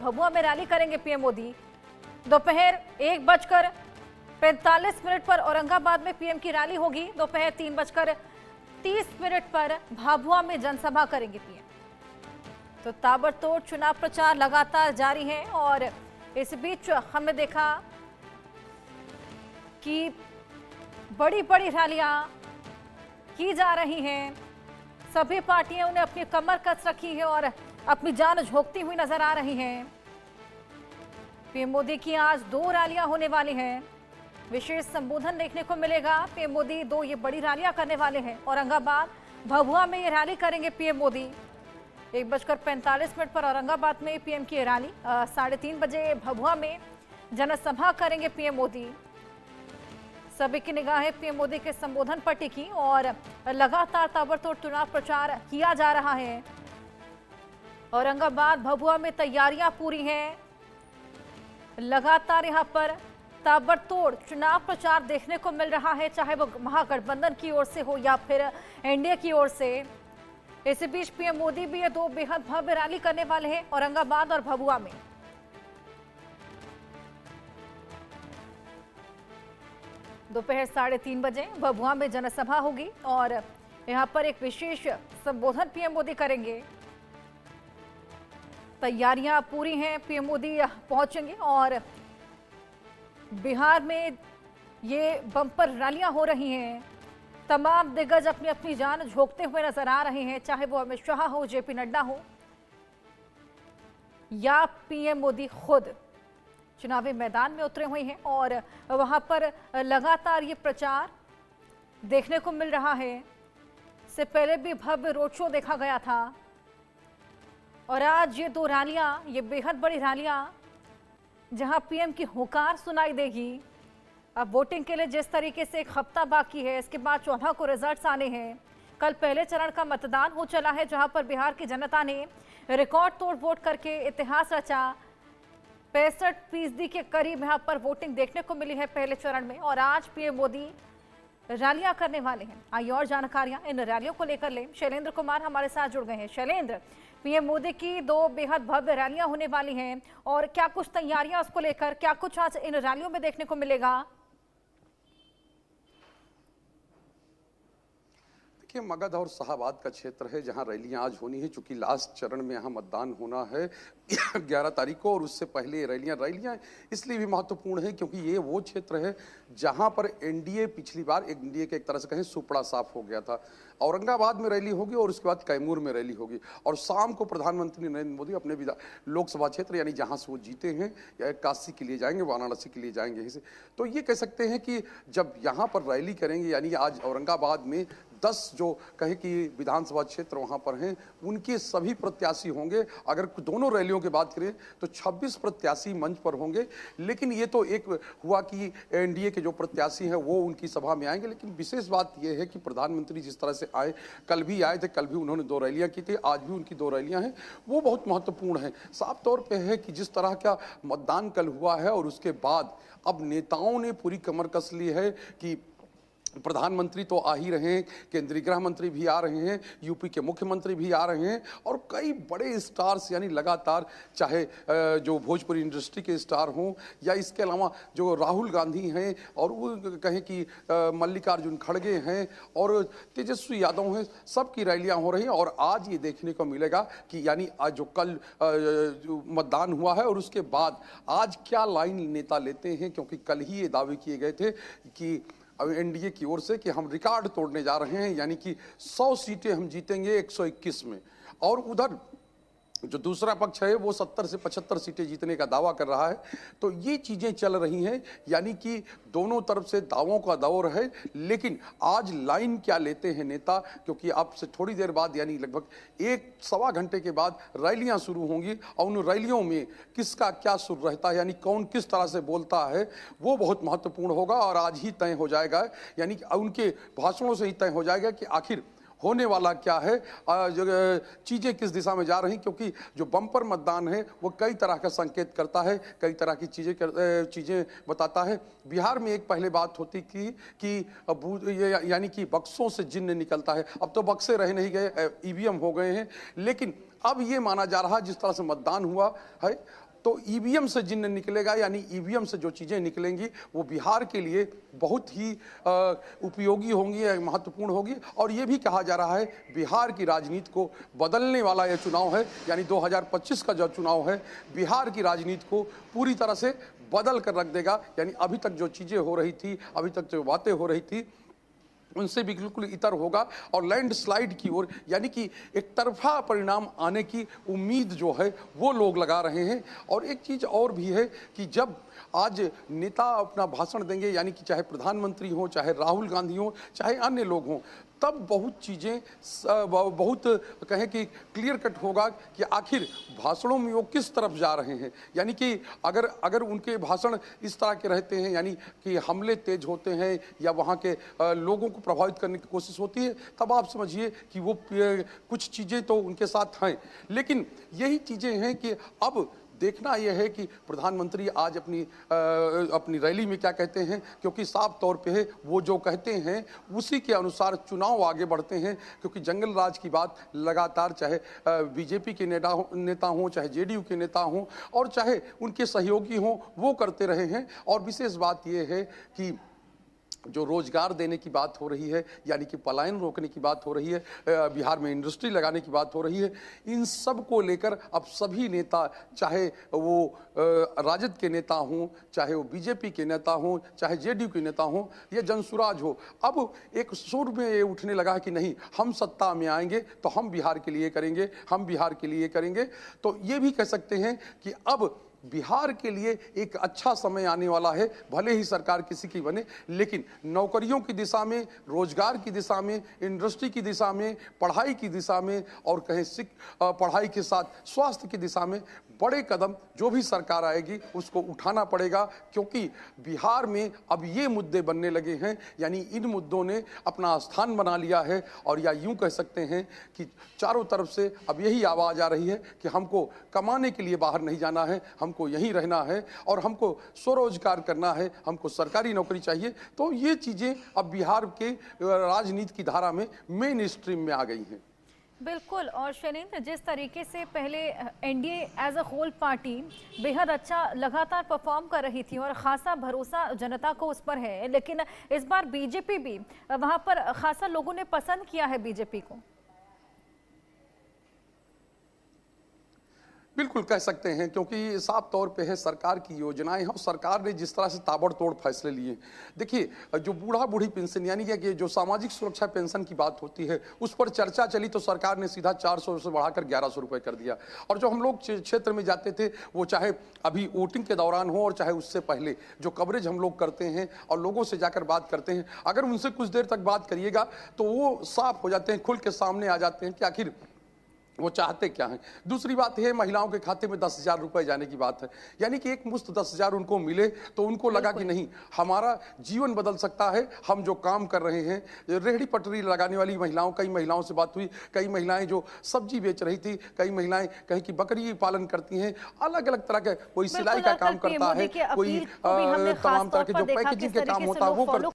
भभुआ में रैली करेंगे पीएम मोदी। दोपहर 1:45 पर औरंगाबाद में पीएम की रैली होगी। दोपहर 3:30 पर भभुआ में जनसभा करेंगे पीएम। तो ताबड़तोड़ चुनाव प्रचार लगातार जारी है और इस बीच हमने देखा कि बड़ी बड़ी रैलियां की जा रही हैं। सभी पार्टियों ने अपनी कमर कस रखी है और अपनी जान झोंकती हुई नजर आ रही हैं। पीएम मोदी की आज 2 रैलियां होने वाली हैं। विशेष संबोधन देखने को मिलेगा। पीएम मोदी 2 ये बड़ी रैलियां करने वाले हैं। औरंगाबाद भभुआ में ये रैली करेंगे पीएम मोदी। 1:45 पर औरंगाबाद में पीएम की रैली। 3:30 बजे भभुआ में जनसभा करेंगे पीएम मोदी। सभी की निगाहें पीएम मोदी के संबोधन पर टिकी और लगातार ताबड़तोड़ चुनाव प्रचार किया जा रहा है। औरंगाबाद भभुआ में तैयारियां पूरी हैं। लगातार यहां पर ताबड़तोड़ चुनाव प्रचार देखने को मिल रहा है, चाहे वो महागठबंधन की ओर से हो या फिर एनडीए की ओर से। इसी बीच पीएम मोदी भी ये 2 बेहद भव्य रैली करने वाले हैं औरंगाबाद और भभुआ में। दोपहर 3:30 बजे भभुआ में जनसभा होगी और यहां पर एक विशेष संबोधन पीएम मोदी करेंगे। तैयारियां पूरी हैं। पीएम मोदी पहुंचेंगे और बिहार में ये बम्पर रैलियां हो रही हैं। तमाम दिग्गज अपनी अपनी जान झोंकते हुए नजर आ रहे हैं, चाहे वो अमित शाह हो, जेपी नड्डा हो या पीएम मोदी खुद चुनावी मैदान में उतरे हुए हैं और वहां पर लगातार ये प्रचार देखने को मिल रहा है। इससे पहले भी भव्य रोड शो देखा गया था और आज ये 2 रैलियां, ये बेहद बड़ी रैलियां जहां पीएम की हुंकार सुनाई देगी। अब वोटिंग के लिए जिस तरीके से 1 हफ्ता बाकी है, इसके बाद 14 को रिजल्ट्स आने हैं। कल पहले चरण का मतदान हो चला है, जहां पर बिहार की जनता ने रिकॉर्ड तोड़ वोट करके इतिहास रचा। 65% के करीब यहां पर वोटिंग देखने को मिली है पहले चरण में और आज पीएम मोदी रैलियां करने वाले हैं। आइए और जानकारियां इन रैलियों को लेकर लें। शैलेंद्र कुमार हमारे साथ जुड़ गए हैं। शैलेंद्र, पीएम मोदी की 2 बेहद भव्य रैलियां होने वाली हैं और क्या कुछ तैयारियां उसको लेकर, क्या कुछ आज इन रैलियों में देखने को मिलेगा? देखिए, मगध और शाहबाद का क्षेत्र है जहां रैलियां आज होनी है। चूंकि लास्ट चरण में यहां मतदान होना है 11 तारीख को और उससे पहले रैलियां इसलिए भी महत्वपूर्ण है क्योंकि ये वो क्षेत्र है जहां पर एनडीए पिछली बार एनडीए के एक तरह से कहें सुपड़ा साफ हो गया था। औरंगाबाद में रैली होगी और उसके बाद कैमूर में रैली होगी और शाम को प्रधानमंत्री नरेंद्र मोदी अपने लोकसभा क्षेत्र यानी जहां से वो जीते हैं या काशी के लिए जाएंगे, वाराणसी के लिए जाएंगे। तो ये कह सकते हैं कि जब यहाँ पर रैली करेंगे यानी आज औरंगाबाद में 10 जो कहे कि विधानसभा क्षेत्र वहां पर हैं उनके सभी प्रत्याशी होंगे। अगर दोनों रैलियों की बात करें तो 26 प्रत्याशी मंच पर होंगे। लेकिन ये तो एक हुआ कि एनडीए के जो प्रत्याशी हैं वो उनकी सभा में आएंगे। लेकिन विशेष बात यह है कि प्रधानमंत्री जिस तरह से आए, कल भी आए थे, कल भी उन्होंने 2 रैलियां की थी, आज भी उनकी 2 रैलियां हैं, वो बहुत महत्वपूर्ण है। साफ तौर पर है कि जिस तरह का मतदान कल हुआ है और उसके बाद अब नेताओं ने पूरी कमर कस ली है कि प्रधानमंत्री तो आ ही रहे हैं, केंद्रीय गृह मंत्री भी आ रहे हैं, यूपी के मुख्यमंत्री भी आ रहे हैं और कई बड़े स्टार्स यानी लगातार, चाहे जो भोजपुरी इंडस्ट्री के स्टार हों या इसके अलावा जो राहुल गांधी हैं और वो कहें कि मल्लिकार्जुन खड़गे हैं और तेजस्वी यादव हैं, सबकी रैलियां हो रही हैं। और आज ये देखने को मिलेगा कि यानी आज जो कल जो मतदान हुआ है और उसके बाद आज क्या लाइन नेता लेते हैं, क्योंकि कल ही ये दावे किए गए थे कि एनडीए की ओर से कि हम रिकॉर्ड तोड़ने जा रहे हैं, यानी कि 100 सीटें हम जीतेंगे 121 में। और उधर जो दूसरा पक्ष है वो 70 से 75 सीटें जीतने का दावा कर रहा है। तो ये चीजें चल रही हैं, यानी कि दोनों तरफ से दावों का दौर है। लेकिन आज लाइन क्या लेते हैं नेता, क्योंकि अब से थोड़ी देर बाद यानी लगभग 1-1.25 घंटे के बाद रैलियां शुरू होंगी और उन रैलियों में किसका क्या सुर रहता है, यानी कौन किस तरह से बोलता है, वो बहुत महत्वपूर्ण होगा और आज ही तय हो जाएगा। यानी कि उनके भाषणों से ही तय हो जाएगा कि आखिर होने वाला क्या है, चीजें किस दिशा में जा रही, क्योंकि जो बम्पर मतदान है वो कई तरह का संकेत करता है, कई तरह की चीजें बताता है। बिहार में एक पहले बात होती कि यानी कि बक्सों से जिन्न निकलता है, अब तो बक्से रह नहीं गए, ईवीएम हो गए हैं। लेकिन अब ये माना जा रहा है जिस तरह से मतदान हुआ है तो ईवीएम से जिन्न निकलेगा, यानी ईवीएम से जो चीजें निकलेंगी वो बिहार के लिए बहुत ही उपयोगी होंगी, महत्वपूर्ण होगी। और ये भी कहा जा रहा है बिहार की राजनीति को बदलने वाला यह चुनाव है, यानी 2025 का जो चुनाव है बिहार की राजनीति को पूरी तरह से बदल कर रख देगा। यानी अभी तक जो चीजें हो रही थी, अभी तक जो बातें हो रही थी, उनसे भी बिल्कुल इतर होगा और लैंडस्लाइड की ओर, यानी कि एक तरफा परिणाम आने की उम्मीद जो है वो लोग लगा रहे हैं। और एक चीज और भी है कि जब आज नेता अपना भाषण देंगे, यानी कि चाहे प्रधानमंत्री हो, चाहे राहुल गांधी हो, चाहे अन्य लोग हों, तब बहुत चीज़ें बहुत कहें कि क्लियर कट होगा कि आखिर भाषणों में वो किस तरफ जा रहे हैं। यानी कि अगर उनके भाषण इस तरह के रहते हैं, यानी कि हमले तेज होते हैं या वहाँ के लोगों को प्रभावित करने की कोशिश होती है, तब आप समझिए कि वो कुछ चीज़ें तो उनके साथ हैं। लेकिन यही चीज़ें हैं कि अब देखना यह है कि प्रधानमंत्री आज अपनी रैली में क्या कहते हैं, क्योंकि साफ तौर पे है वो जो कहते हैं उसी के अनुसार चुनाव आगे बढ़ते हैं। क्योंकि जंगल राज की बात लगातार चाहे बीजेपी के नेता हों, चाहे जेडीयू के नेता हों और चाहे उनके सहयोगी हों, वो करते रहे हैं। और विशेष बात यह है कि जो रोजगार देने की बात हो रही है, यानी कि पलायन रोकने की बात हो रही है, बिहार में इंडस्ट्री लगाने की बात हो रही है, इन सब को लेकर अब सभी नेता, चाहे वो राजद के नेता हों, चाहे वो बीजेपी के नेता हों, चाहे जेडीयू के नेता हों या जनसुराज हो, अब एक सुर में ये उठने लगा है कि नहीं, हम सत्ता में आएंगे तो हम बिहार के लिए करेंगे, हम बिहार के लिए करेंगे। तो ये भी कह सकते हैं कि अब बिहार के लिए एक अच्छा समय आने वाला है। भले ही सरकार किसी की बने, लेकिन नौकरियों की दिशा में, रोजगार की दिशा में, इंडस्ट्री की दिशा में, पढ़ाई की दिशा में और कहें पढ़ाई के साथ स्वास्थ्य की दिशा में बड़े कदम जो भी सरकार आएगी उसको उठाना पड़ेगा। क्योंकि बिहार में अब ये मुद्दे बनने लगे हैं, यानी इन मुद्दों ने अपना स्थान बना लिया है। और या यूं कह सकते हैं कि चारों तरफ से अब यही आवाज़ आ रही है कि हमको कमाने के लिए बाहर नहीं जाना है, हमको यहीं रहना है और हमको स्वरोजगार करना है, हमको सरकारी नौकरी चाहिए। तो ये चीज़ें अब बिहार के राजनीति की धारा में मेन स्ट्रीम में आ गई हैं। बिल्कुल। और शैलेंद्र, जिस तरीके से पहले NDA as a whole party बेहद अच्छा लगातार परफॉर्म कर रही थी और ख़ासा भरोसा जनता को उस पर है, लेकिन इस बार बीजेपी भी वहाँ पर ख़ासा लोगों ने पसंद किया है बीजेपी को। बिल्कुल कह सकते हैं, क्योंकि साफ तौर पे है सरकार की योजनाएं हैं और सरकार ने जिस तरह से ताबड़तोड़ फैसले लिए। देखिए, जो बूढ़ा बूढ़ी पेंशन यानी कि जो सामाजिक सुरक्षा पेंशन की बात होती है उस पर चर्चा चली तो सरकार ने सीधा 400 से बढ़ाकर 1100 रुपए कर दिया। और जो हम लोग क्षेत्र में जाते थे, वो चाहे अभी वोटिंग के दौरान हो और चाहे उससे पहले जो कवरेज हम लोग करते हैं और लोगों से जाकर बात करते हैं, अगर उनसे कुछ देर तक बात करिएगा तो वो साफ हो जाते हैं, खुल के सामने आ जाते हैं कि आखिर वो चाहते क्या हैं। दूसरी बात है, महिलाओं के खाते में 10,000 रुपए जाने की बात है, यानी कि एक मुश्त 10,000 उनको मिले तो उनको लगा कि नहीं, हमारा जीवन बदल सकता है। हम जो काम कर रहे हैं, रेहड़ी पटरी लगाने वाली महिलाओं, कई महिलाओं से बात हुई, कई महिलाएं जो सब्जी बेच रही थी, कई महिलाएं कहीं की बकरी पालन करती हैं, अलग अलग तरह के, कोई सिलाई का काम करता है, कोई तमाम तरह के जो पैकेजिंग के काम होता है वो